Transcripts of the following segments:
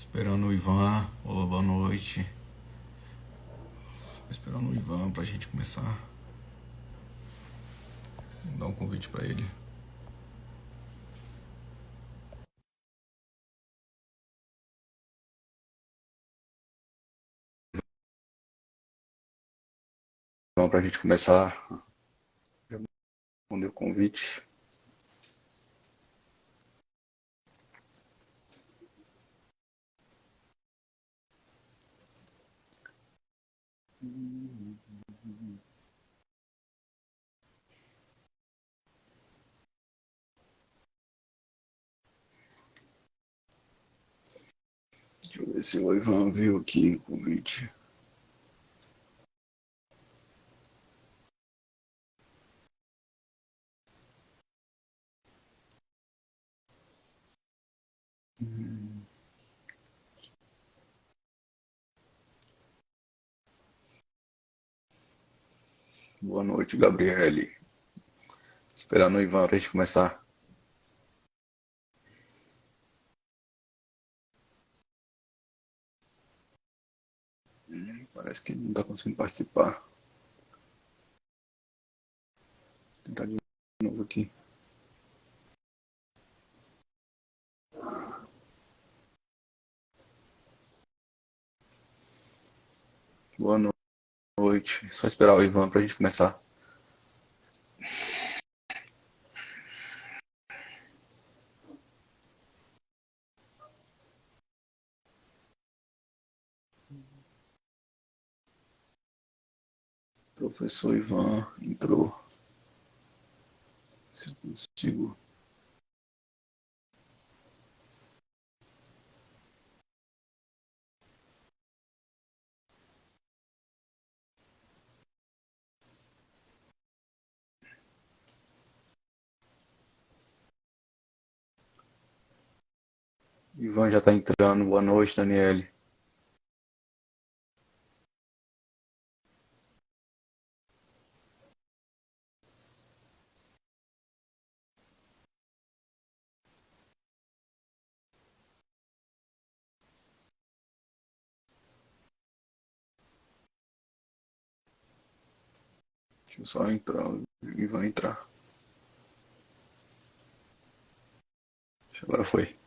Esperando o Ivan. Olá, boa noite. Esperando o Ivan pra gente começar. Vou dar um convite pra ele. Ivan pra gente começar. Já mandei o convite. Deixa eu ver se o Ivan viu aqui o convite. Boa noite, Gabriele. Esperando o Ivan pra gente começar. Parece que não tá conseguindo participar. Vou tentar de novo aqui. Boa noite. Só esperar o Ivan pra gente começar. Professor Ivan entrou. Se eu consigo. Ivan já tá entrando. Boa noite, Daniele. Deixa eu só entrar. O Ivan entrar. Agora foi.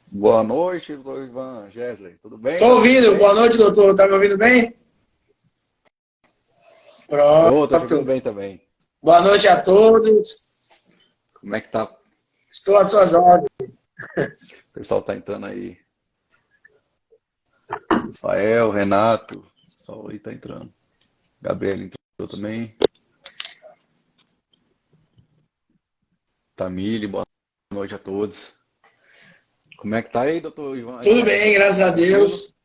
Boa noite, doutor Ivan, Gesley. Tudo bem? Estou Tá me ouvindo ouvindo. bem? Boa noite, doutor. Está me ouvindo bem? Tô te ouvindo Pronto. bem também. Boa noite a todos. Como é que tá? O Estou às suas ordens. pessoal tá entrando aí. Rafael, Renato, o pessoal aí tá entrando. Gabriel entrou também. Tamile, boa noite a todos. Como é que tá aí, doutor Ivan? Tudo bem, graças a Tranquilo? Deus.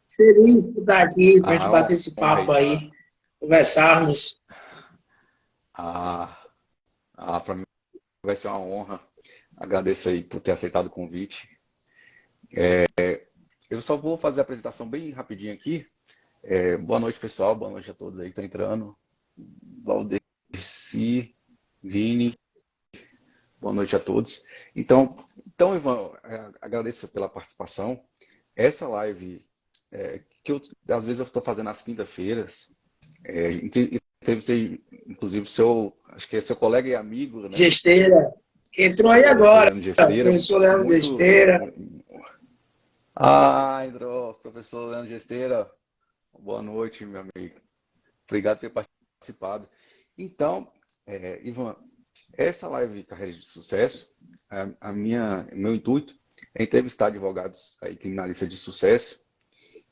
Feliz por estar aqui, para a gente Ah, bater esse honra papo aí. aí, conversarmos. Ah, para mim vai ser uma honra. Agradeço aí por ter aceitado o convite. Eu só vou fazer a apresentação bem rapidinho aqui. Boa noite, pessoal. Boa noite a todos aí que estão entrando. Valdeci, Vini, boa noite a todos. Então Ivan, agradeço pela participação. Essa live que às vezes eu estou fazendo às quinta-feiras, entrevistei, inclusive, acho que é seu colega e amigo, né? Gesteira, que entrou aí Professor agora. Leandro Gesteira, Professor Leandro muito. Gesteira. Entrou, professor Leandro Gesteira. Boa noite, meu amigo. Obrigado por ter participado. Então, Ivan, essa live Carreira de Sucesso, meu intuito é entrevistar advogados aí, criminalistas de sucesso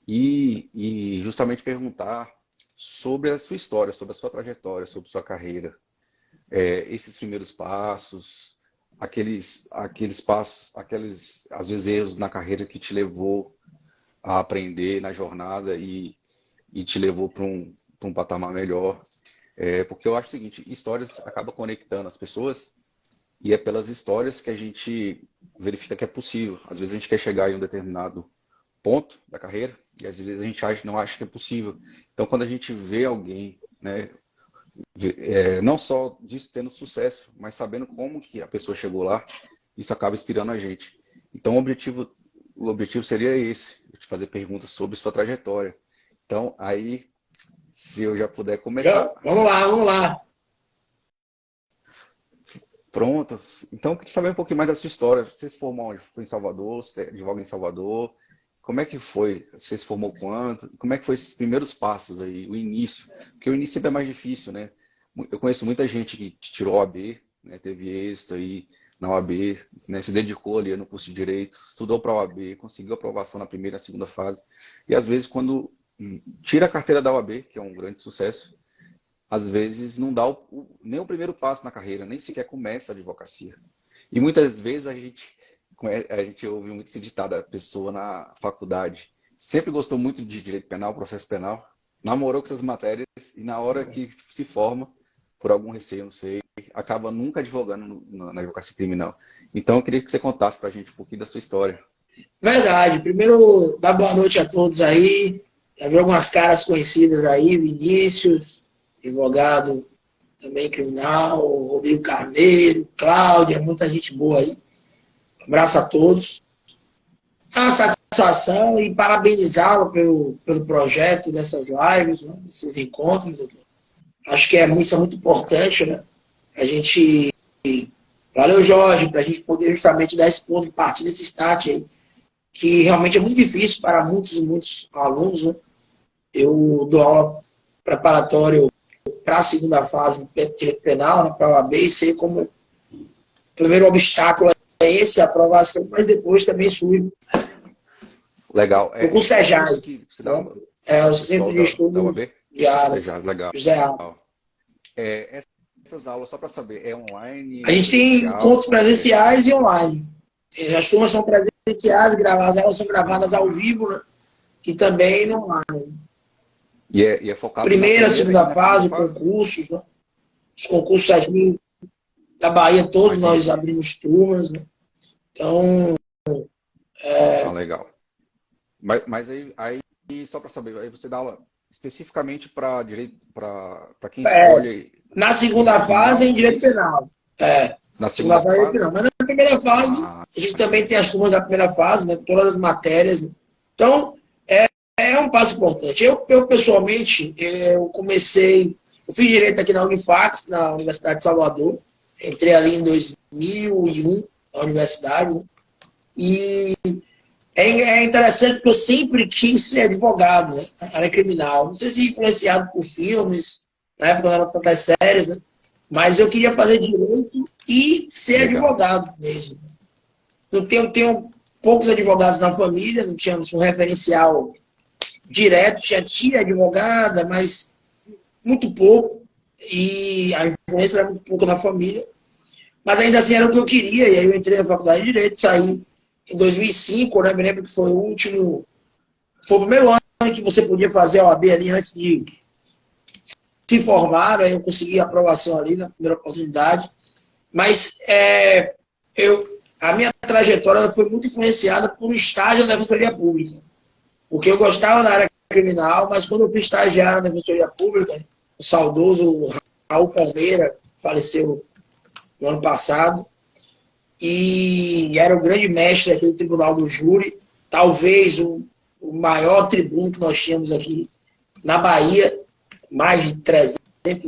e justamente perguntar sobre a sua história, sobre a sua trajetória, sobre sua carreira, esses primeiros passos, aqueles passos, aqueles, às vezes, erros na carreira que te levou a aprender na jornada e te levou para um patamar melhor. Porque eu acho o seguinte, histórias acabam conectando as pessoas e é pelas histórias que a gente verifica que é possível. Às vezes a gente quer chegar em um determinado ponto da carreira e às vezes a gente não acha que é possível. Então, quando a gente vê alguém, né, não só disso tendo sucesso, mas sabendo como que a pessoa chegou lá, isso acaba inspirando a gente. Então, o objetivo o objetivo seria esse, eu te fazer perguntas sobre sua trajetória. Então, aí, se eu já puder começar. Vamos lá, vamos lá. Pronto. Então, eu queria saber um pouquinho mais da sua história. Você se formou onde? Foi em Salvador? Você advoga em Salvador? Como é que foi? Você se formou quando? Como é que foi esses primeiros passos aí, o início? Porque o início sempre é mais difícil, né? Eu conheço muita gente que tirou a OAB, né? Teve êxito aí na OAB, né? Se dedicou ali no curso de Direito, estudou para a OAB, conseguiu aprovação na primeira e na segunda fase. E às vezes, quando tira a carteira da OAB, que é um grande sucesso, às vezes não dá nem o primeiro passo na carreira, nem sequer começa a advocacia. E muitas vezes a gente ouve muito esse ditado da pessoa na faculdade. Sempre gostou muito de direito penal, processo penal, namorou com essas matérias e na hora que se forma, por algum receio, não sei, acaba nunca advogando na advocacia criminal. Então eu queria que você contasse para a gente um pouquinho da sua história. Verdade. Primeiro, dar boa noite a todos aí. Já vi algumas caras conhecidas aí, Vinícius, advogado também criminal, Rodrigo Carneiro, Cláudia, muita gente boa aí. Um abraço a todos. É uma satisfação e parabenizá-lo pelo projeto dessas lives, né, desses encontros, doutor. Acho que isso é muito importante, né? A gente. Valeu, Jorge, para a gente poder justamente dar esse ponto de partida, esse start aí, que realmente é muito difícil para muitos e muitos alunos, né? Eu dou aula preparatório para a segunda fase de direito penal, né, para a OAB, e sei como o primeiro obstáculo é esse, a aprovação, mas depois também surge Legal. o CEJAI, né? É o Centro de Estudos de Aras, legal. José Aras. Essas aulas, só para saber, é online? A gente tem encontros presenciais e online. As turmas são presenciais, as aulas são gravadas ao vivo, né? E também online. E é focado primeira, na segunda fase, concursos, né? Os concursos aqui da Bahia, todos nós abrimos turmas, né? Então, legal. Mas aí, só para saber, aí você dá aula especificamente para direito, para quem escolhe. Na segunda fase, em direito penal. Na segunda fase? Penal. Mas na primeira fase, a gente também tem as turmas da primeira fase, né? Todas as matérias. Né? Então, é um passo importante. Eu pessoalmente, eu fiz direito aqui na Unifax, na Universidade de Salvador. Entrei ali em 2001 na universidade. Né? E é interessante porque eu sempre quis ser advogado, né? Na área criminal. Não sei se influenciado por filmes, na época não eram tantas séries, né? Mas eu queria fazer direito e ser advogado mesmo. Eu tenho poucos advogados na família, não tínhamos um referencial direto, tinha tia advogada, mas muito pouco. E a influência era muito pouco na família. Mas ainda assim era o que eu queria. E aí eu entrei na faculdade de Direito, saí em 2005, né? Me lembro que foi o primeiro ano que você podia fazer a OAB ali antes de se formar. Aí eu consegui a aprovação ali na primeira oportunidade. Mas a minha trajetória foi muito influenciada por um estágio na Defensoria Pública. Porque eu gostava da área criminal, mas quando eu fui estagiário na Defensoria Pública, o saudoso Raul Palmeira faleceu no ano passado, e era o grande mestre aqui do Tribunal do Júri, talvez o maior tribuno que nós tínhamos aqui na Bahia, mais de 300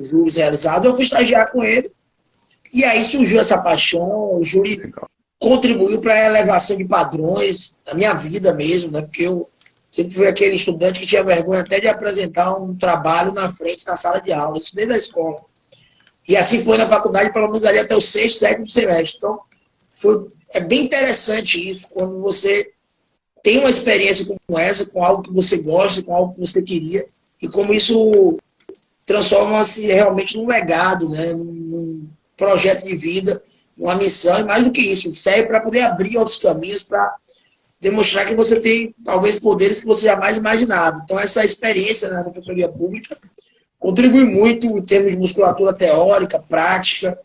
júris realizados. Eu fui estagiar com ele, e aí surgiu essa paixão. O júri contribuiu para a elevação de padrões da minha vida mesmo, né? Porque eu sempre fui aquele estudante que tinha vergonha até de apresentar um trabalho na frente, na sala de aula, isso desde a escola. E assim foi na faculdade, pelo menos ali até o 6º, 7º semestre. Então, é bem interessante isso, quando você tem uma experiência como essa, com algo que você gosta, com algo que você queria, e como isso transforma-se realmente num legado, né? Num projeto de vida, numa missão, e mais do que isso, serve para poder abrir outros caminhos, para demonstrar que você tem, talvez, poderes que você jamais imaginava. Então, essa experiência na Defensoria Pública contribui muito em termos de musculatura teórica, prática,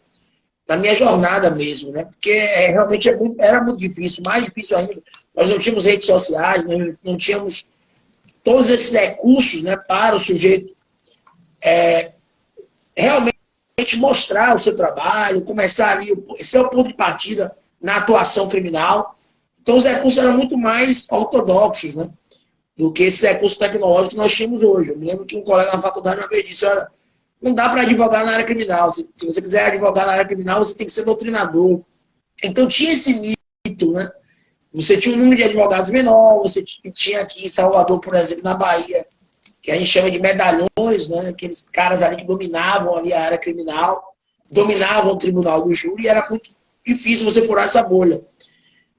na minha jornada mesmo, né? Porque realmente era muito difícil, mais difícil ainda. Nós não tínhamos redes sociais, não tínhamos todos esses recursos, né, para o sujeito realmente mostrar o seu trabalho, começar ali, esse é o ponto de partida na atuação criminal. Então, os recursos eram muito mais ortodoxos, né? Do que esses recursos tecnológicos que nós tínhamos hoje. Eu me lembro que um colega na faculdade uma vez disse, olha, não dá para advogar na área criminal. Se você quiser advogar na área criminal, você tem que ser doutrinador. Então, tinha esse mito, né? Você tinha um número de advogados menor, você tinha aqui em Salvador, por exemplo, na Bahia, que a gente chama de medalhões, né? Aqueles caras ali que dominavam ali a área criminal, dominavam o tribunal do júri, e era muito difícil você furar essa bolha.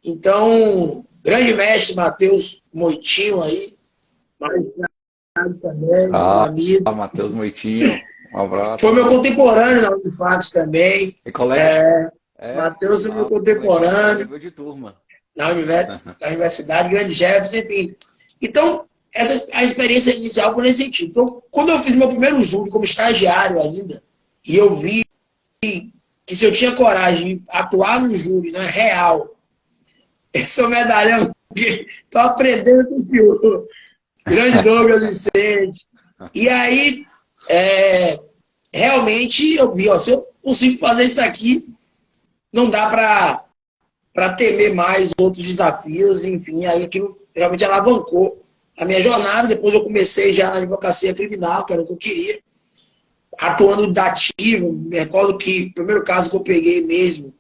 Então, grande mestre Matheus Moitinho aí, magistrado também, meu amigo. Matheus Moitinho, um abraço. Foi meu contemporâneo na Unifax também. E colega? Matheus é meu contemporâneo. De turma. Na universidade, Grande Jefferson, enfim. Então, a experiência inicial foi nesse sentido. Então, quando eu fiz meu primeiro júri como estagiário ainda, e eu vi que se eu tinha coragem de atuar no júri, né, real, eu sou medalhão, estou aprendendo com o senhor. Grande Douglas Vicente. E aí, realmente, eu vi, ó, se eu consigo fazer isso aqui, não dá para temer mais outros desafios, enfim, aí aquilo realmente alavancou a minha jornada. Depois eu comecei já na advocacia criminal, que era o que eu queria, atuando dativo. Me recordo que o primeiro caso que eu peguei mesmo,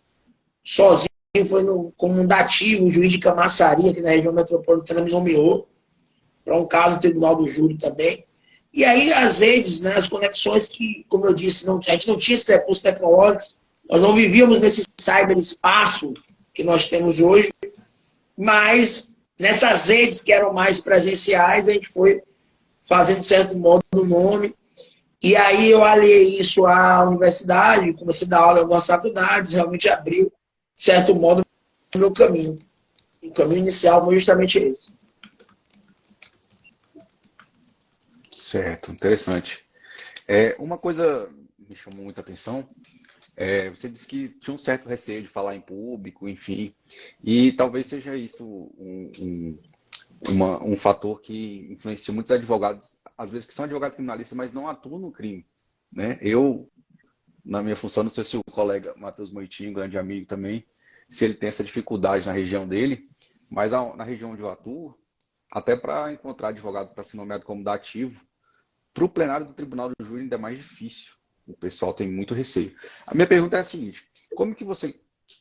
sozinho, foi como um dativo, o juiz de Camaçari, aqui na região metropolitana, me nomeou para um caso do Tribunal do Júri também. E aí as redes, né, as conexões que, como eu disse, a gente não tinha esses recursos tecnológicos, nós não vivíamos nesse cyberespaço que nós temos hoje, mas nessas redes que eram mais presenciais, a gente foi fazendo, de certo modo, no nome. E aí eu aliei isso à universidade, comecei a dar aula em algumas faculdades, realmente abriu, de certo modo, o meu caminho. O caminho inicial foi justamente esse. Certo, interessante. Uma coisa me chamou muita atenção. Você disse que tinha um certo receio de falar em público, enfim, e talvez seja isso um fator que influencia muitos advogados, às vezes que são advogados criminalistas, mas não atuam no crime, né? Eu, na minha função, não sei se o colega Matheus Moitinho, grande amigo também, se ele tem essa dificuldade na região dele, mas na região onde eu atuo, até para encontrar advogado para ser nomeado como dativo, para o plenário do Tribunal do Júri ainda é mais difícil. O pessoal tem muito receio. A minha pergunta é a seguinte: como que você,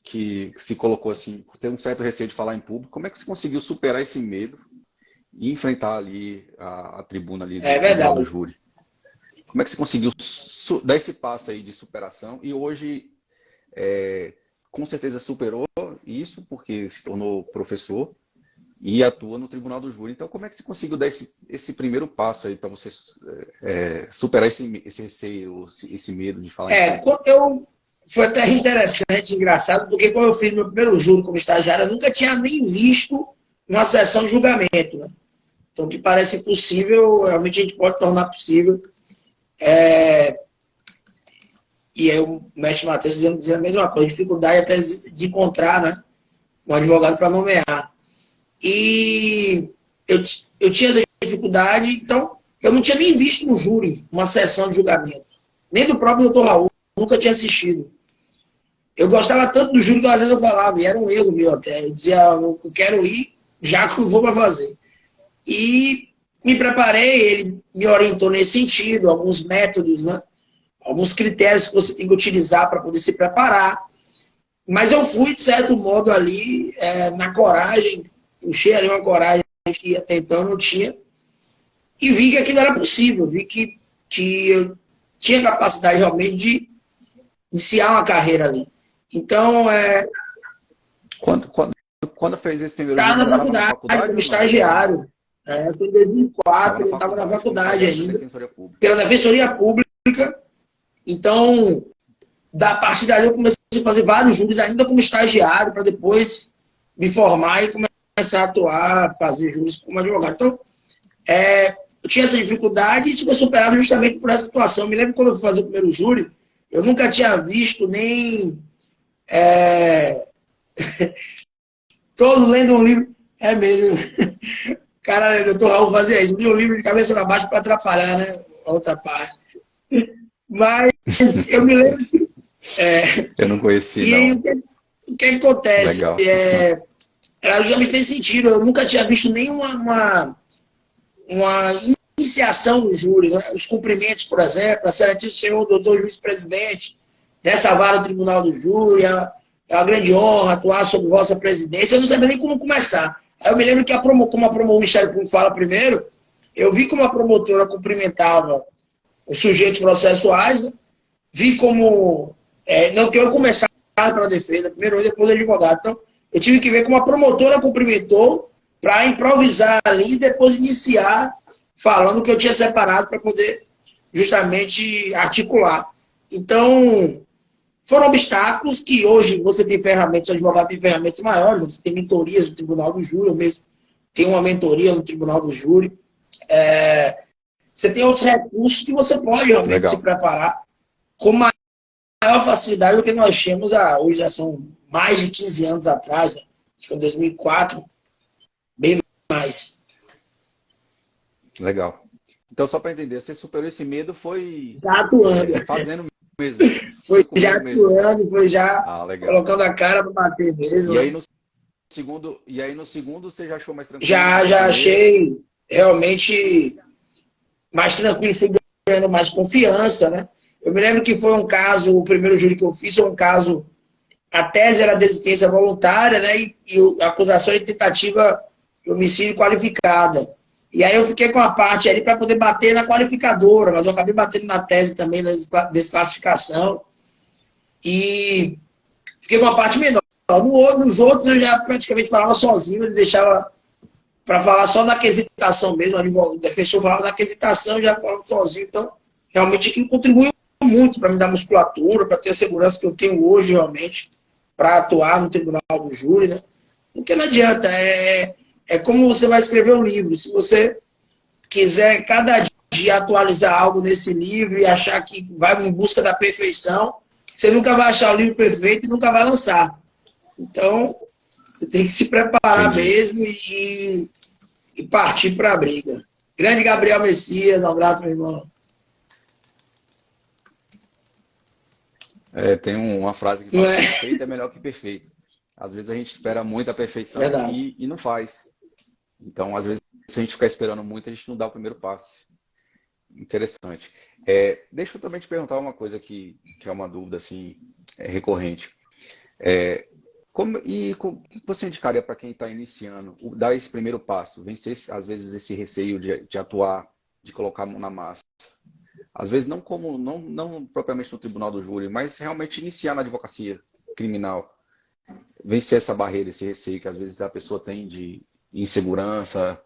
que se colocou assim, por ter um certo receio de falar em público, como é que você conseguiu superar esse medo e enfrentar ali a tribuna ali do Tribunal do Júri? Como é que você conseguiu dar esse passo aí de superação e hoje, com certeza, superou isso porque se tornou professor e atua no Tribunal do Júri. Então, como é que você conseguiu dar esse primeiro passo aí para você superar esse receio, esse medo de falar? Foi até interessante, engraçado, porque quando eu fiz meu primeiro júri como estagiário, eu nunca tinha nem visto uma sessão de julgamento, né? Então, o que parece impossível, realmente a gente pode tornar possível. E aí o mestre Matheus dizendo a mesma coisa, dificuldade até de encontrar, né, um advogado para nomear. E eu tinha essa dificuldade, então eu não tinha nem visto no júri uma sessão de julgamento. Nem do próprio doutor Raul, nunca tinha assistido. Eu gostava tanto do júri que às vezes eu falava, e era um erro meu até. Eu dizia, eu quero ir, já que eu vou para fazer. E me preparei, ele me orientou nesse sentido, alguns métodos, né? Alguns critérios que você tem que utilizar para poder se preparar. Mas eu fui, de certo modo, ali, na coragem, puxei ali uma coragem que até então eu não tinha, e vi que aquilo era possível, vi que eu tinha capacidade realmente de iniciar uma carreira ali. Então, Quando fez esse primeiro estava na faculdade como estagiário. Foi em 2004, eu estava na faculdade ainda, pela Defensoria Pública. Então, da partir dali eu comecei a fazer vários júris ainda como estagiário, para depois me formar e começar a atuar, fazer júris como advogado. Então, eu tinha essa dificuldade e isso foi superado justamente por essa situação. Eu me lembro quando eu fui fazer o primeiro júri, eu nunca tinha visto nem... Todos lendo um livro... É mesmo. Cara, o doutor Raul fazia isso. Lia um livro de cabeça para baixo para atrapalhar, né? A outra parte. Mas eu me lembro que... eu não conhecia, e não. O que acontece? Legal. era justamente nesse sentido. Eu nunca tinha visto nenhuma uma iniciação no júri, né? Os cumprimentos, por exemplo, a excelentíssimo senhor doutor juiz-presidente dessa vara do Tribunal do Júri, é uma grande honra atuar sob vossa presidência. Eu não sabia nem como começar. Aí eu me lembro que como o Ministério Público fala primeiro, eu vi como a promotora cumprimentava os sujeitos processuais, né? Vi como... não que eu começar para a defesa, primeiro e depois o advogado. Então, eu tive que ver como a promotora cumprimentou para improvisar ali e depois iniciar falando que eu tinha separado para poder justamente articular. Então, foram obstáculos que hoje você tem ferramentas, o advogado tem ferramentas maiores, você tem mentorias no Tribunal do Júri, eu mesmo tenho uma mentoria no Tribunal do Júri. Você tem outros recursos que você pode realmente se preparar com maior facilidade do que nós tínhamos hoje, já são mais de 15 anos atrás, né? Foi em 2004, bem mais. Legal. Então, só para entender, você superou esse medo foi já atuando. Fazendo mesmo. Foi já atuando, foi já colocando a cara para bater mesmo. E aí no segundo você já achou mais tranquilo? Já achei realmente mais tranquilo, fui ganhando mais confiança, né? Eu me lembro que foi um caso, o primeiro júri que eu fiz foi um caso, a tese era desistência voluntária, né? E a acusação de tentativa de homicídio qualificada. E aí eu fiquei com a parte ali para poder bater na qualificadora, mas eu acabei batendo na tese também, na desclassificação. E fiquei com uma parte menor. Nos outros eu já praticamente falava sozinho, ele deixava para falar só na quesitação mesmo, o defensor falava na quesitação, já falando sozinho. Então, realmente aquilo contribuiu muito para me dar musculatura, para ter a segurança que eu tenho hoje realmente, para atuar no Tribunal do Júri, né? Porque não adianta, é como você vai escrever um livro. Se você quiser cada dia atualizar algo nesse livro e achar que vai em busca da perfeição, você nunca vai achar o livro perfeito e nunca vai lançar. Então, você tem que se preparar mesmo e partir para a briga. Grande Gabriel Messias, um abraço, meu irmão. Tem uma frase que fala que perfeito é melhor que perfeito. Às vezes a gente espera muito a perfeição e não faz. Então, às vezes, se a gente ficar esperando muito, a gente não dá o primeiro passo. Interessante. Deixa eu também te perguntar uma coisa que é uma dúvida assim, recorrente. O que você indicaria para quem está iniciando, dar esse primeiro passo, vencer, às vezes, esse receio de atuar, de colocar a mão na massa? Às vezes, não propriamente no Tribunal do Júri, mas realmente iniciar na advocacia criminal. Vencer essa barreira, esse receio que às vezes a pessoa tem de insegurança,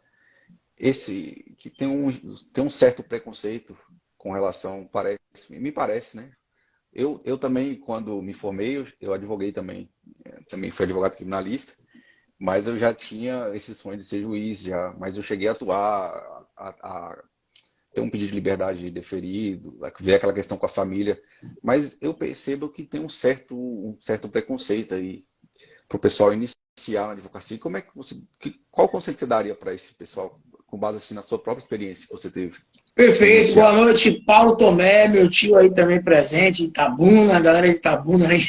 que tem um certo preconceito com relação, me parece, né? Eu também, quando me formei, eu advoguei também fui advogado criminalista, mas eu já tinha esse sonho de ser juiz, mas eu cheguei a atuar, a ter um pedido de liberdade deferido, ver aquela questão com a família, mas eu percebo que tem um certo preconceito aí para o pessoal iniciar na advocacia. Qual conselho você daria para esse pessoal, com base assim, na sua própria experiência que você teve? Perfeito. Boa noite, Paulo Tomé, meu tio aí também presente, Itabuna, a galera de Itabuna aí.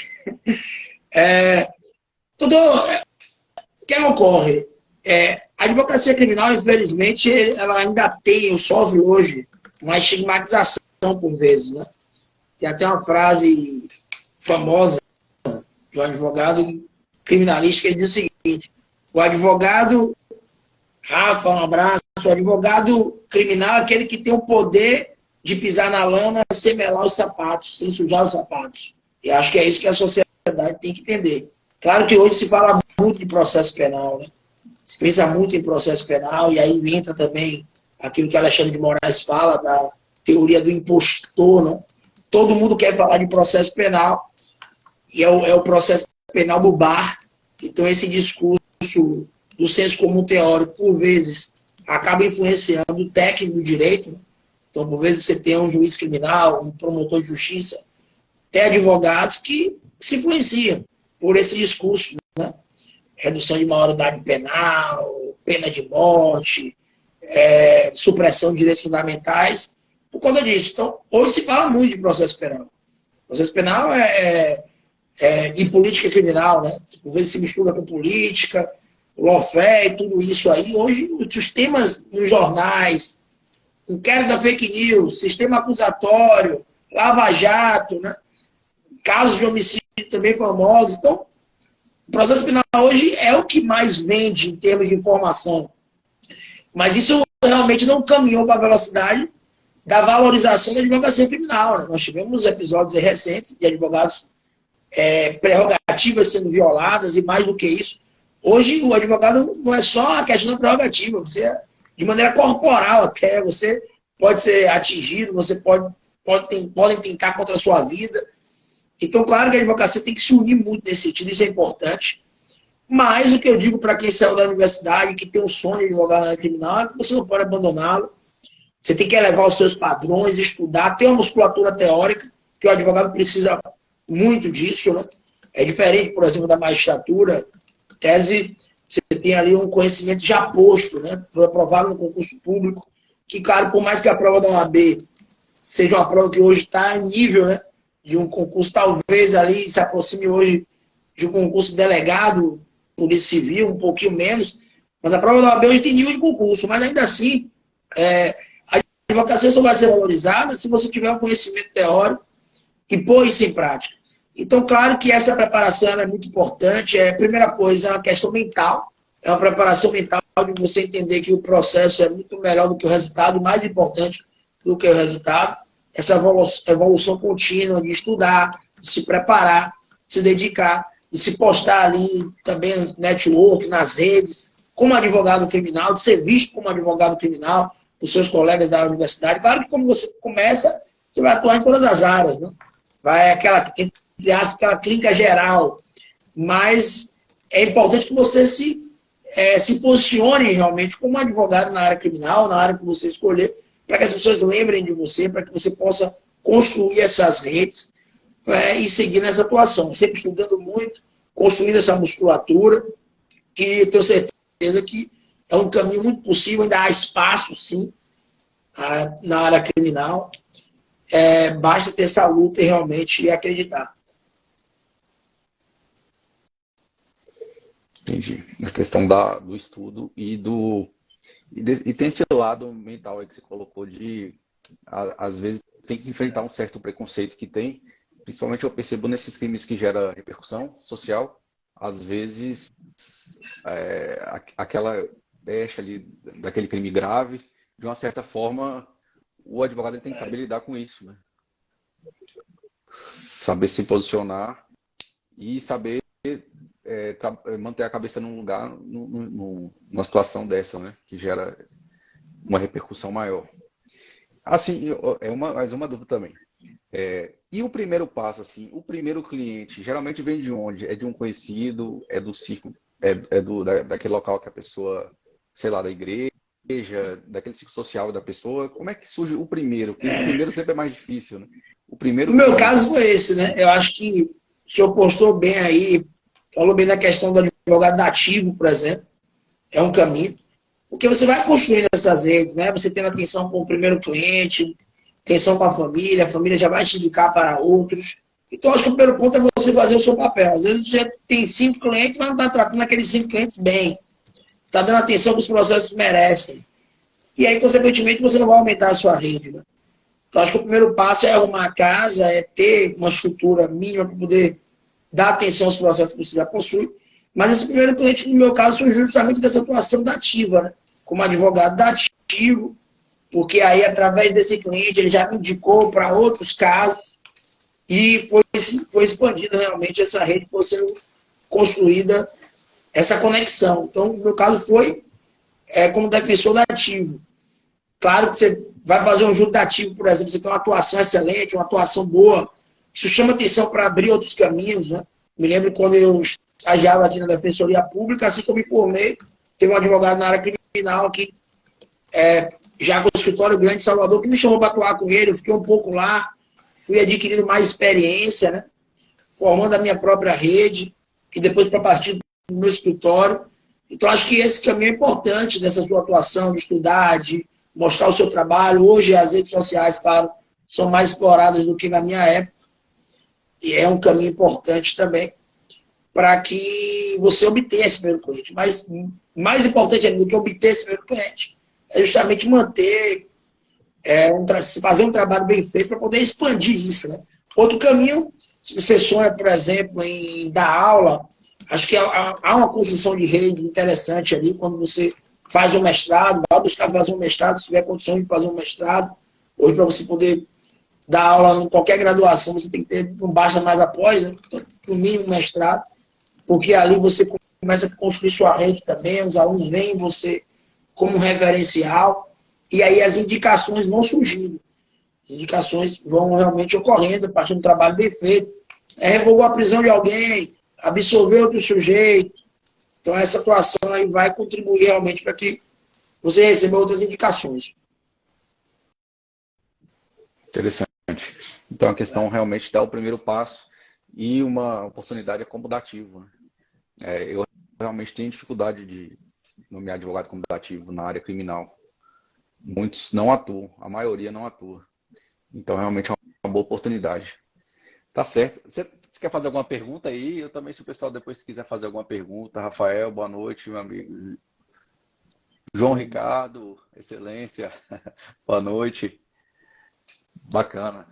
O que ocorre? A advocacia criminal, infelizmente, ela ainda sofre hoje uma estigmatização por vezes, né? Tem até uma frase famosa de um advogado criminalista que ele diz o seguinte: o advogado, Rafa, um abraço, o advogado criminal é aquele que tem o poder de pisar na lama sem melar os sapatos, sem sujar os sapatos. E acho que é isso que a sociedade tem que entender. Claro que hoje se fala muito de processo penal, né? Se pensa muito em processo penal, e aí entra também aquilo que Alexandre de Moraes fala, da teoria do impostor, né? Todo mundo quer falar de processo penal, e é o processo penal do bar. Então esse discurso do senso comum teórico, por vezes, acaba influenciando o técnico do direito, né? Então, por vezes, você tem um juiz criminal, um promotor de justiça, até advogados que se influenciam por esse discurso, né? Redução de maioridade penal, pena de morte, supressão de direitos fundamentais, por conta disso. Então, hoje se fala muito de processo penal. Processo penal e política criminal, né? Por vezes se mistura com política, o lawfare e tudo isso aí. Hoje, os temas nos jornais, inquérito da fake news, sistema acusatório, lava-jato, né? Casos de homicídio também famosos. Então, o processo penal hoje é o que mais vende em termos de informação. Mas isso realmente não caminhou para a velocidade da valorização da advocacia criminal. Né? Nós tivemos episódios recentes de advogados prerrogativas sendo violadas, e mais do que isso, hoje o advogado não é só a questão da prerrogativa, você, de maneira corporal até, você pode ser atingido, você podem tentar contra a sua vida. Então, claro que a advocacia tem que se unir muito nesse sentido, isso é importante. Mas o que eu digo para quem saiu da universidade, que tem um sonho de advogar na área criminal, é que você não pode abandoná-lo. Você tem que elevar os seus padrões, estudar, ter uma musculatura teórica, que o advogado precisa muito disso, né? É diferente, por exemplo, da magistratura. Tese, você tem ali um conhecimento já posto, né? Foi aprovado no concurso público, que, claro, por mais que a prova da OAB seja uma prova que hoje está em nível, né, de um concurso, talvez ali se aproxime hoje de um concurso delegado, polícia civil, um pouquinho menos, mas a prova da OAB hoje tem nível de concurso, mas ainda assim, a advocacia só vai ser valorizada se você tiver um conhecimento teórico e pôr isso em prática. Então, claro que essa preparação é muito importante. A primeira coisa é uma questão mental, é uma preparação mental de você entender que o processo é muito melhor do que o resultado, e mais importante do que o resultado. Essa evolução contínua de estudar, de se preparar, de se dedicar, de se postar ali também no network, nas redes, como advogado criminal, de ser visto como advogado criminal por seus colegas da universidade. Claro que quando você começa, você vai atuar em todas as áreas, né? Vai aquela clínica geral, mas é importante que você se posicione realmente como advogado na área criminal, na área que você escolher, para que as pessoas lembrem de você, para que você possa construir essas redes e seguir nessa atuação, sempre estudando muito, construindo essa musculatura, que eu tenho certeza que é um caminho muito possível, ainda há espaço, sim, na área criminal. Basta ter essa luta e realmente acreditar. Entendi. A questão do estudo e tem esse lado mental aí que você colocou às vezes, tem que enfrentar um certo preconceito que tem, principalmente eu percebo nesses crimes que geram repercussão social, às vezes aquela brecha ali daquele crime grave, de uma certa forma, o advogado ele tem que saber lidar com isso, né? Saber se posicionar e saber manter a cabeça num lugar, numa situação dessa, né? Que gera uma repercussão maior. Assim, mais uma dúvida também. E o primeiro passo, assim, o primeiro cliente, geralmente vem de onde? É de um conhecido, é do círculo, daquele local que a pessoa, sei lá, da igreja, daquele ciclo social da pessoa. Como é que surge o primeiro? Porque o primeiro sempre é mais difícil, né? O meu caso foi esse, né? Eu acho que o senhor postou bem aí, falou bem da questão do advogado ativo, por exemplo. É um caminho. Porque você vai construindo essas redes, né? Você tendo atenção com o primeiro cliente, atenção com a família já vai te indicar para outros. Então, acho que o primeiro ponto é você fazer o seu papel. Às vezes você tem 5 clientes, mas não está tratando aqueles 5 clientes bem. Está dando atenção que os processos merecem. E aí, consequentemente, você não vai aumentar a sua rede, né? Então, acho que o primeiro passo é arrumar a casa, é ter uma estrutura mínima para poder dar atenção aos processos que você já possui. Mas esse primeiro cliente, no meu caso, foi justamente dessa atuação da ativa, né? Como advogado da ativo, porque aí, através desse cliente, ele já me indicou para outros casos e foi expandida realmente essa rede, foi sendo construída essa conexão. Então, no meu caso, foi como defensor da ativo. Claro que você vai fazer um jogo da ativo, por exemplo, você tem uma atuação excelente, uma atuação boa, isso chama atenção para abrir outros caminhos, né? Me lembro quando eu estagiava aqui na Defensoria Pública, assim que eu me formei, teve um advogado na área criminal que já com o escritório grande de Salvador, que me chamou para atuar com ele, eu fiquei um pouco lá, fui adquirindo mais experiência, né? Formando a minha própria rede, e depois para partir do meu escritório. Então, acho que esse caminho é importante dessa sua atuação, de estudar, de mostrar o seu trabalho. Hoje, as redes sociais, claro, são mais exploradas do que na minha época, e é um caminho importante também. para que você obtenha esse primeiro cliente. Mas mais importante ainda do que obter esse primeiro cliente é justamente manter, fazer um trabalho bem feito para poder expandir isso, né? Outro caminho, se você sonha, por exemplo, em dar aula, acho que há uma construção de rede interessante ali, quando você faz um mestrado, vai buscar fazer um mestrado, se tiver condição de fazer um mestrado, hoje para você poder dar aula em qualquer graduação, você tem que ter, não basta mais após, né? No mínimo mestrado, porque ali você começa a construir sua rede também, os alunos veem você como um referencial, e aí as indicações vão surgindo. As indicações vão realmente ocorrendo a partir de um trabalho bem feito. Revogou a prisão de alguém, absolveu outro sujeito. Então, essa atuação aí vai contribuir realmente para que você receba outras indicações. Interessante. Então, a questão realmente dá o primeiro passo e uma oportunidade acomodativa. Eu realmente tenho dificuldade de nomear advogado acomodativo na área criminal. Muitos não atuam, a maioria não atua. Então, realmente é uma boa oportunidade. Tá certo. Você quer fazer alguma pergunta aí? Eu também, se o pessoal depois quiser fazer alguma pergunta. Rafael, boa noite, meu amigo. João Ricardo, excelência, boa noite. Bacana.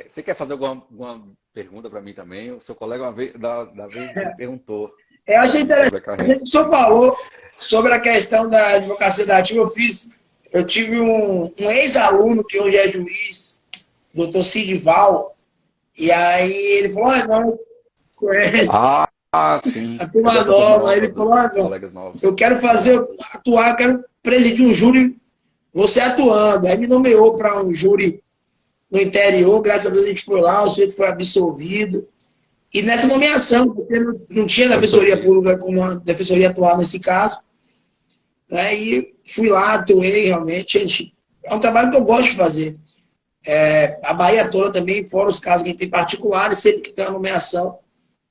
Você quer fazer alguma pergunta para mim também? O seu colega uma vez, da vez ele perguntou. Eu achei interessante que o senhor falou sobre a questão da advocacia dativa. Eu tive um ex-aluno que hoje é juiz, doutor Sidival, e aí ele falou, não, conhece sim. a turma nova. Aí ele falou, eu quero atuar, eu quero presidir um júri, você atuando. Aí me nomeou para um júri no interior, graças a Deus a gente foi lá, o sujeito foi absolvido. E nessa nomeação, porque não tinha defensoria pública como a defensoria atual nesse caso, né? E fui lá, atuei realmente. É um trabalho que eu gosto de fazer. A Bahia toda também, fora os casos que a gente tem particulares, sempre que tem uma nomeação,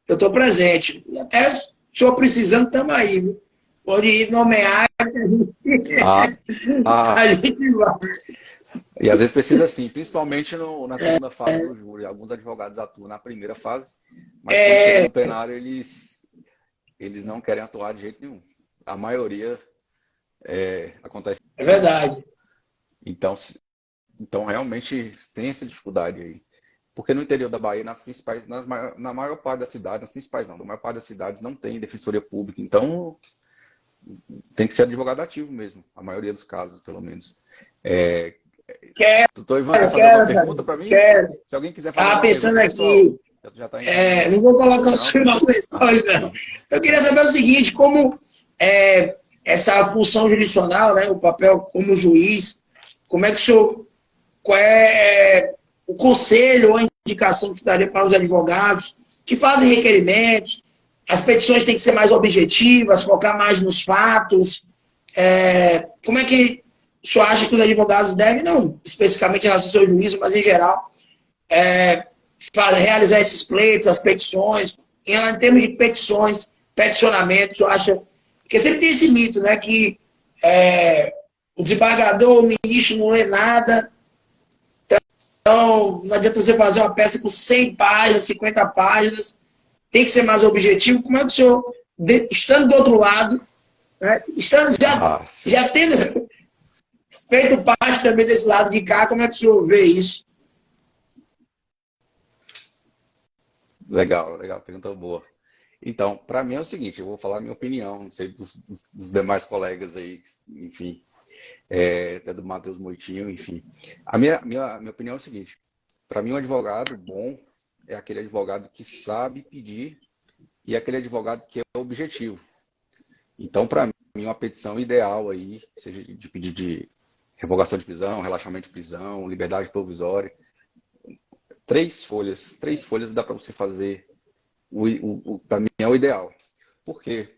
eu estou presente. E até estou precisando, estamos aí, viu? Pode ir nomear, a gente vai. E às vezes precisa sim, principalmente na segunda fase do júri. Alguns advogados atuam na primeira fase, mas quando chega no plenário, eles não querem atuar de jeito nenhum. A maioria acontece. É verdade. Então realmente tem essa dificuldade aí. Porque no interior da Bahia, na maior parte das cidades, nas principais não, na maior parte das cidades não tem defensoria pública. Então tem que ser advogado ativo mesmo, a maioria dos casos, pelo menos. Doutor Ivan, quer fazer uma pergunta para mim? Quero. Se alguém quiser fazer Estava pensando aqui. Já tá não vou colocar o senhor em questões, não. Eu queria saber o seguinte, como essa função jurisdicional, né, o papel como juiz, como é que o senhor, qual é o conselho ou a indicação que daria para os advogados que fazem requerimentos, as petições têm que ser mais objetivas, focar mais nos fatos, como é que o senhor acha que os advogados devem, não especificamente em relação ao seu juízo, mas em geral, realizar esses pleitos, as petições, em termos de petições, peticionamentos, eu acho. Porque sempre tem esse mito, né? Que o desembargador, o ministro não lê nada. Então, não adianta você fazer uma peça com 100 páginas, 50 páginas. Tem que ser mais objetivo. Como é que o senhor, estando do outro lado, né, já tendo feito parte também desse lado de cá, como é que o senhor vê isso? Legal, pergunta boa. Então, para mim é o seguinte, eu vou falar a minha opinião, não sei dos demais colegas aí, enfim, até do Matheus Moitinho, enfim. A minha opinião é o seguinte, para mim um advogado bom é aquele advogado que sabe pedir e aquele advogado que é objetivo. Então, para mim, uma petição ideal aí, seja de pedido de revogação de prisão, relaxamento de prisão, liberdade provisória, 3 folhas dá para você fazer, para mim é o ideal. Por quê?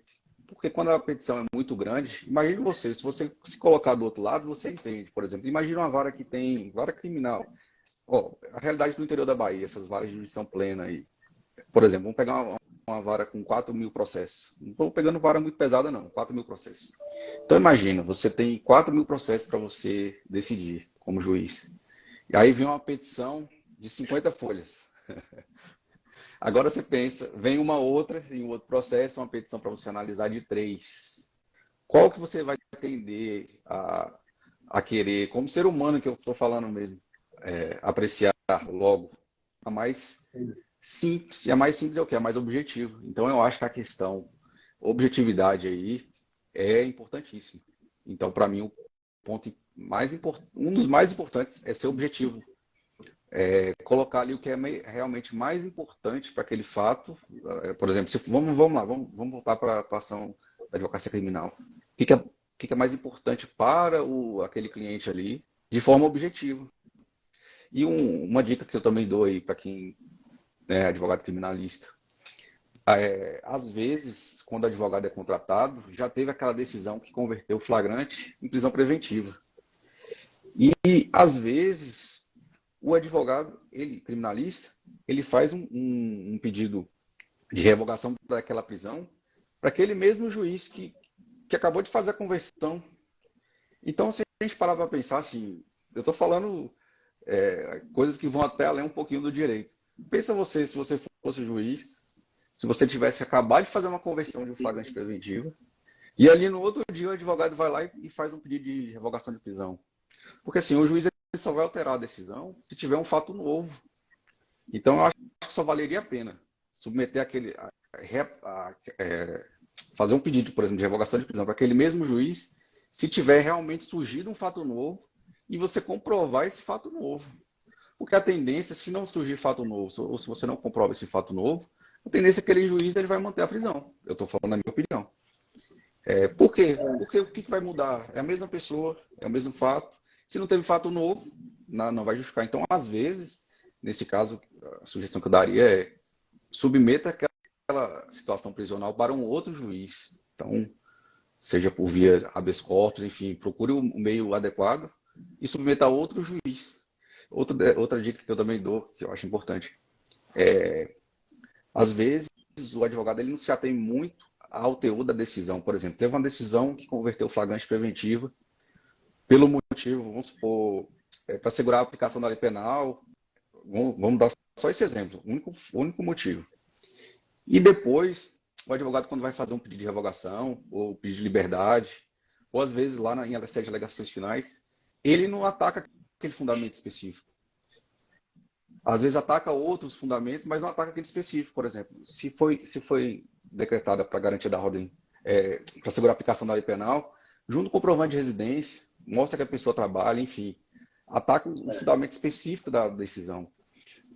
Porque quando a petição é muito grande, imagine você, se você se colocar do outro lado, você entende. Por exemplo, imagine uma vara que tem, vara criminal. A realidade do interior da Bahia, essas varas de jurisdição plena aí. Por exemplo, vamos pegar uma vara com 4.000 processos. Não estou pegando vara muito pesada não, 4.000 processos. Então imagina, você tem 4.000 processos para você decidir como juiz. E aí vem uma petição de 50 folhas. Agora você pensa, vem uma outra, em um outro processo, uma petição para você analisar de 3. Qual que você vai tender a querer, como ser humano que eu estou falando mesmo, apreciar logo? A mais simples. E a mais simples é o quê? A mais objetivo. Então eu acho que a questão objetividade aí é importantíssimo. Então, para mim, o ponto mais um dos mais importantes é ser objetivo. Colocar ali o que é realmente mais importante para aquele fato. Por exemplo, vamos lá, vamos voltar para a atuação da advocacia criminal. O que é mais importante para aquele cliente ali, de forma objetiva. E uma dica que eu também dou aí para quem é advogado criminalista. Às vezes, quando o advogado é contratado, já teve aquela decisão que converteu o flagrante em prisão preventiva. E, às vezes, o advogado, criminalista, ele faz um pedido de revogação daquela prisão para aquele mesmo juiz que acabou de fazer a conversão. Então, se a gente parar para pensar assim, eu estou falando coisas que vão até além um pouquinho do direito. Pensa você, se você fosse juiz, se você tivesse acabado de fazer uma conversão de um flagrante preventivo, e ali no outro dia o advogado vai lá e faz um pedido de revogação de prisão. Porque assim, o juiz ele só vai alterar a decisão se tiver um fato novo. Então eu acho que só valeria a pena submeter fazer um pedido, por exemplo, de revogação de prisão para aquele mesmo juiz, se tiver realmente surgido um fato novo e você comprovar esse fato novo. Porque a tendência, se não surgir fato novo, ou se você não comprova esse fato novo, a tendência é que aquele juiz ele vai manter a prisão. Eu estou falando a minha opinião. Por quê? Porque o que vai mudar? É a mesma pessoa, é o mesmo fato. Se não teve fato novo, não vai justificar. Então, às vezes, nesse caso, a sugestão que eu daria é submeta aquela situação prisional para um outro juiz. Então, seja por via habeas corpus, enfim, procure o meio adequado e submeta a outro juiz. Outra dica que eu também dou, que eu acho importante, às vezes o advogado ele não se atém muito ao teor da decisão. Por exemplo, teve uma decisão que converteu flagrante preventiva pelo motivo, vamos supor, para assegurar a aplicação da lei penal. Vamos dar só esse exemplo, o único motivo. E depois, o advogado, quando vai fazer um pedido de revogação, ou pedido de liberdade, ou às vezes lá em sede de alegações finais, ele não ataca aquele fundamento específico. Às vezes ataca outros fundamentos, mas não ataca aquele específico. Por exemplo, se foi decretada para garantia da ordem, para segurar a aplicação da lei penal, junto com o comprovante de residência, mostra que a pessoa trabalha, enfim, ataca o fundamento específico da decisão.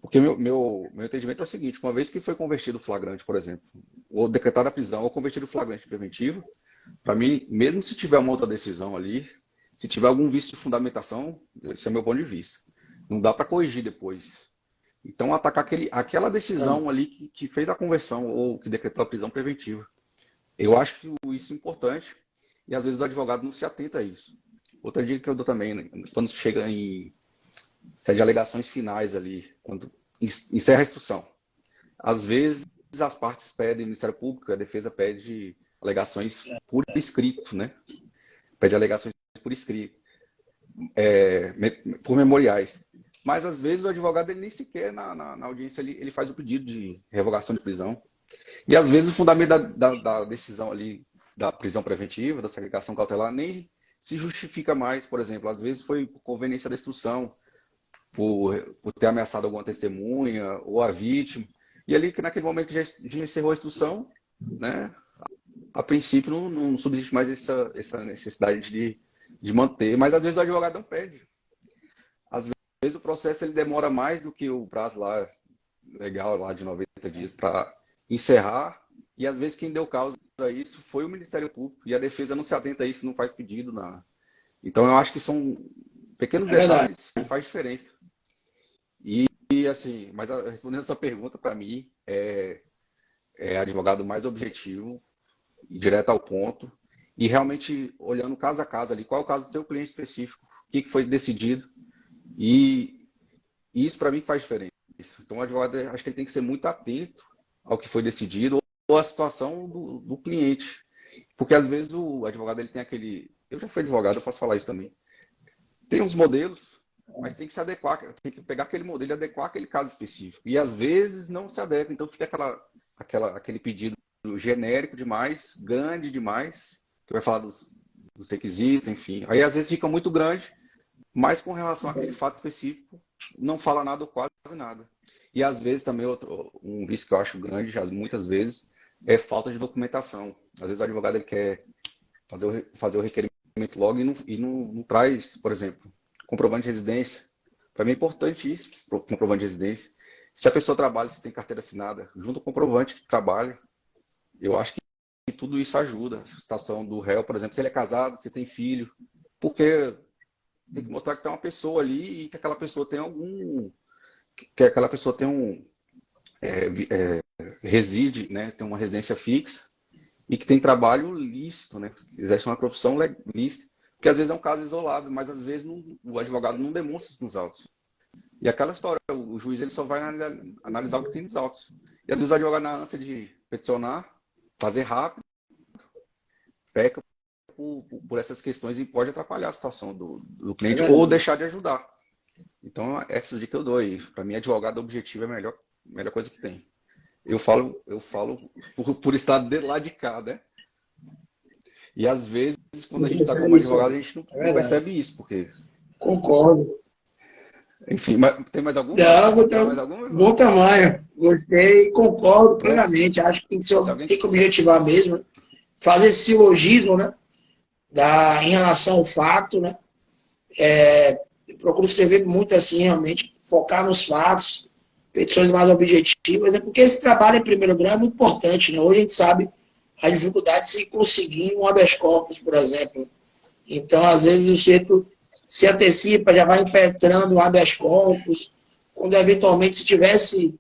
Porque meu entendimento é o seguinte, uma vez que foi convertido o flagrante, por exemplo, ou decretada a prisão, ou convertido o flagrante preventivo, para mim, mesmo se tiver uma outra decisão ali, se tiver algum vício de fundamentação, esse é meu ponto de vista. Não dá para corrigir depois. Então, atacar aquela decisão ali que fez a conversão ou que decretou a prisão preventiva. Eu acho isso importante e às vezes o advogado não se atenta a isso. Outra dica que eu dou também, né, quando chega em sede de alegações finais ali, quando encerra a instrução. Às vezes as partes pedem, o Ministério Público, a defesa pede alegações por escrito, né? Pede alegações por escrito, por memoriais. Mas às vezes o advogado ele nem sequer na audiência ele faz o pedido de revogação de prisão. E às vezes o fundamento da decisão ali, da prisão preventiva, da segregação cautelar, nem se justifica mais. Por exemplo, às vezes foi por conveniência da instrução, por ter ameaçado alguma testemunha ou a vítima. E ali, naquele momento que já encerrou a instrução, né, a princípio não subsiste mais essa necessidade de manter. Mas às vezes o advogado não pede. Às vezes o processo ele demora mais do que o prazo lá legal lá de 90 dias para encerrar. E às vezes quem deu causa a isso foi o Ministério Público. E a defesa não se atenta a isso, não faz pedido. Então eu acho que são pequenos detalhes que faz diferença. E assim, mas respondendo a sua pergunta, para mim, é advogado mais objetivo, direto ao ponto, e realmente olhando caso a caso ali, qual é o caso do seu cliente específico, o que foi decidido, e isso para mim faz diferença. Então o advogado, acho que ele tem que ser muito atento ao que foi decidido ou à situação do cliente, porque às vezes o advogado ele tem aquele... Eu já fui advogado, eu posso falar isso também. Tem uns modelos, mas tem que se adequar, tem que pegar aquele modelo e adequar aquele caso específico. E às vezes não se adequa, então fica aquele pedido genérico demais, grande demais, que vai falar dos requisitos, enfim. Aí às vezes fica muito grande, mas com relação àquele fato específico, não fala nada ou quase nada. E às vezes também um vício que eu acho grande, muitas vezes, é falta de documentação. Às vezes o advogado ele quer fazer o requerimento logo e não traz, por exemplo, comprovante de residência. Para mim é importante isso, comprovante de residência. Se a pessoa trabalha, se tem carteira assinada, junto ao comprovante que trabalha, eu acho que tudo isso ajuda. A situação do réu, por exemplo, se ele é casado, se tem filho, porque tem que mostrar que tem uma pessoa ali e que aquela pessoa tem reside, né, tem uma residência fixa e que tem trabalho lícito, né, exerce uma profissão lícita, porque às vezes é um caso isolado, mas às vezes o advogado não demonstra isso nos autos. E aquela história, o juiz ele só vai analisar o que tem nos autos. E às vezes o advogado, na ânsia de peticionar, fazer rápido, peca por essas questões e pode atrapalhar a situação do cliente ou deixar de ajudar. Então, essas dicas eu dou aí. Para mim, advogado objetivo é a melhor coisa que tem. Eu falo por estar de lá de cá, né? E às vezes, quando a gente está como advogado, a gente não percebe isso, porque... Concordo. Enfim, mas tem mais alguma? Bom tamanho. Gostei, concordo plenamente. Acho que tem que objetivar mesmo, né? Fazer esse silogismo, né? Em relação ao fato, né? Eu procuro escrever muito assim, realmente, focar nos fatos, petições mais objetivas, né? Porque esse trabalho em primeiro grau é muito importante, né? Hoje a gente sabe a dificuldade de se conseguir um habeas corpus, por exemplo. Então, às vezes, o sujeito se antecipa, já vai impetrando um habeas corpus, quando eventualmente, se tivesse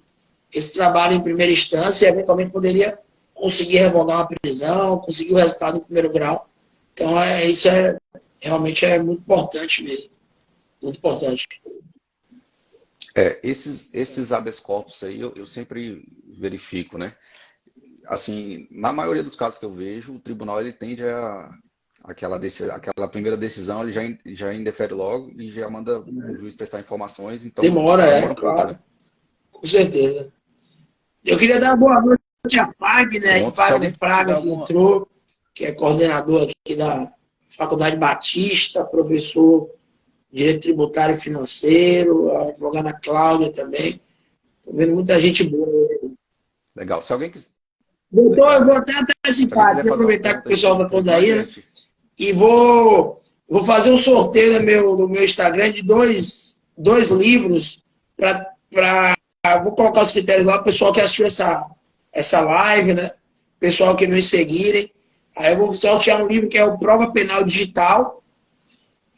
esse trabalho em primeira instância, eventualmente poderia conseguir revogar uma prisão, conseguir o resultado em primeiro grau. Então, isso realmente é muito importante mesmo. Muito importante. Esses habeas corpus aí, eu sempre verifico, né? Assim, na maioria dos casos que eu vejo, o tribunal ele tende aquela primeira decisão, ele já indefere logo e já manda o juiz prestar informações. Então, demora um claro. pouco, né? Com certeza. Eu queria dar uma boa noite a Fagner, Pronto, Fagner Fraga, que entrou, que é coordenador aqui da Faculdade Batista, professor de Direito Tributário e Financeiro, a advogada Cláudia também. Estou vendo muita gente boa. Legal. Se alguém quiser... Doutor, eu vou até antecipar aqui, aproveitar que o pessoal está todo aí, né? E vou fazer um sorteio no meu Instagram de dois livros vou colocar os critérios lá, o pessoal que assistiu essa live, né? O pessoal que nos seguirem. Aí eu vou sortear um livro que é o Prova Penal Digital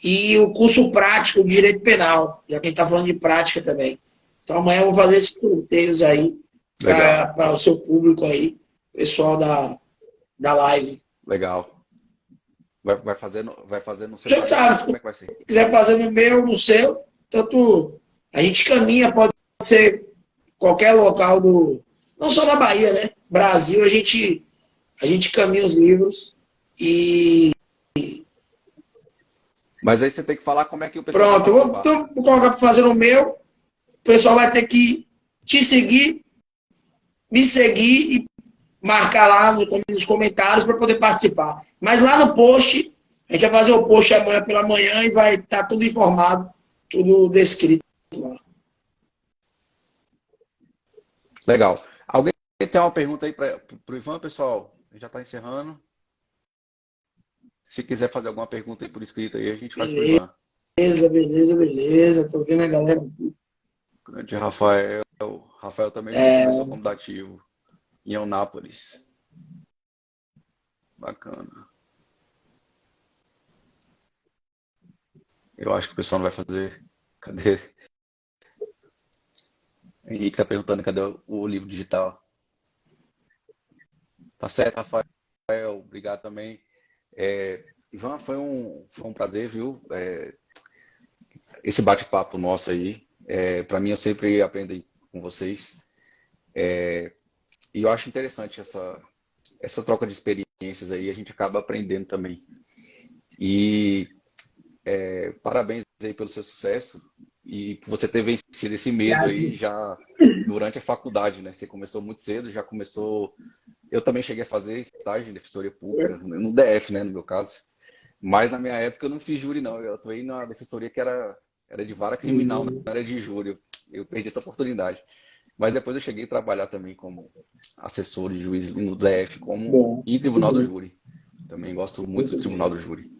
e o curso prático de Direito Penal, já que a gente está falando de prática também. Então amanhã eu vou fazer esses sorteios aí para o seu público aí, pessoal da live. Legal. Vai fazer no seu canal, como é que vai ser? Se quiser fazer no meu, no seu, tanto a gente caminha, pode ser qualquer local não só da Bahia, né? Brasil, a gente caminha os livros e... Mas aí você tem que falar como é que o pessoal... Pronto, vou colocar para fazer no meu, o pessoal vai ter que te seguir, me seguir e marcar lá nos comentários para poder participar. Mas lá no post, a gente vai fazer o post amanhã pela manhã e vai estar tudo informado, tudo descrito lá. Legal. Alguém tem uma pergunta aí para o Ivan, pessoal? Já está encerrando. Se quiser fazer alguma pergunta aí por escrito aí, a gente faz para o Ivan. Beleza. Estou vendo a galera aqui. Grande Rafael. Rafael também começou como dativo em Eunápolis. Bacana. Eu acho que o pessoal não vai fazer. Cadê? Henrique está perguntando cadê o livro digital. Tá certo, Rafael. Obrigado também. Ivan, foi um prazer, viu? Esse bate-papo nosso aí. Para mim, eu sempre aprendo com vocês. E eu acho interessante essa troca de experiências aí. A gente acaba aprendendo também. E parabéns aí pelo seu sucesso e por você ter vencido esse medo aí já durante a faculdade, né? Você começou muito cedo, já começou... Eu também cheguei a fazer estágio em Defensoria Pública, no DF, né, no meu caso. Mas na minha época eu não fiz júri, não. Eu atuei na Defensoria que era de vara criminal, não era de júri. Eu perdi essa oportunidade. Mas depois eu cheguei a trabalhar também como assessor de juiz no DF, em Tribunal do Júri. Também gosto muito do Tribunal do Júri.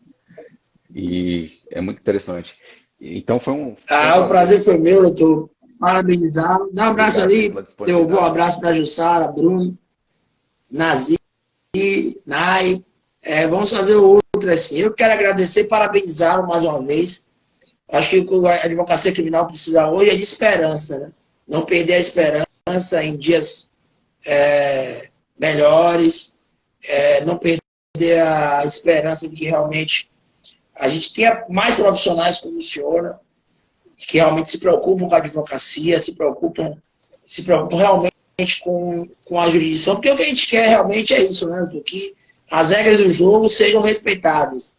E é muito interessante. Então foi um o prazer foi meu, doutor. Parabenizar. Dá um abraço ali. Eu vou um abraço para a Jussara, Bruno, Nazi, Nai. Vamos fazer outro assim. Eu quero agradecer e parabenizá-lo mais uma vez. Acho que o que a advocacia criminal precisa hoje é de esperança, né? Não perder a esperança em dias melhores, não perder a esperança de que realmente a gente tenha mais profissionais como o senhor, né? Que realmente se preocupam com a advocacia, se preocupam realmente com a jurisdição, porque o que a gente quer realmente é isso, né? Que as regras do jogo sejam respeitadas.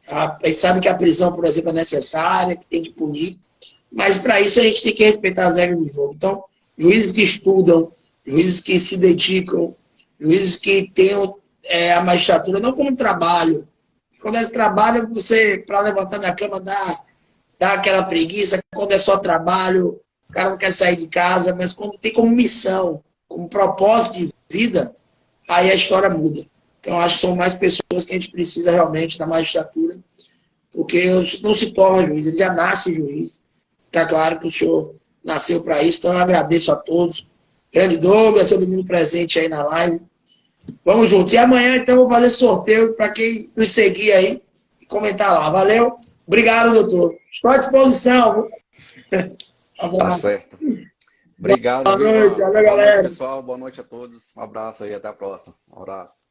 A gente sabe que a prisão, por exemplo, é necessária, que tem que punir, mas para isso a gente tem que respeitar as regras do jogo. Então, juízes que estudam, juízes que se dedicam, juízes que tenham a magistratura não como trabalho. Quando é trabalho, você, para levantar da cama, dá aquela preguiça. Quando é só trabalho, o cara não quer sair de casa, mas quando tem como missão, como propósito de vida, aí a história muda. Então, acho que são mais pessoas que a gente precisa realmente na magistratura, porque não se torna juiz, ele já nasce juiz. Está claro que o senhor nasceu para isso, então eu agradeço a todos. Grande Douglas, todo mundo presente aí na live. Vamos juntos. E amanhã, então, eu vou fazer sorteio para quem nos seguir aí e comentar lá. Valeu? Obrigado, doutor. Estou à disposição. Tá certo. Obrigado. Boa noite, valeu, boa noite, galera. pessoal. Boa noite a todos. Um abraço aí, até a próxima. Um abraço.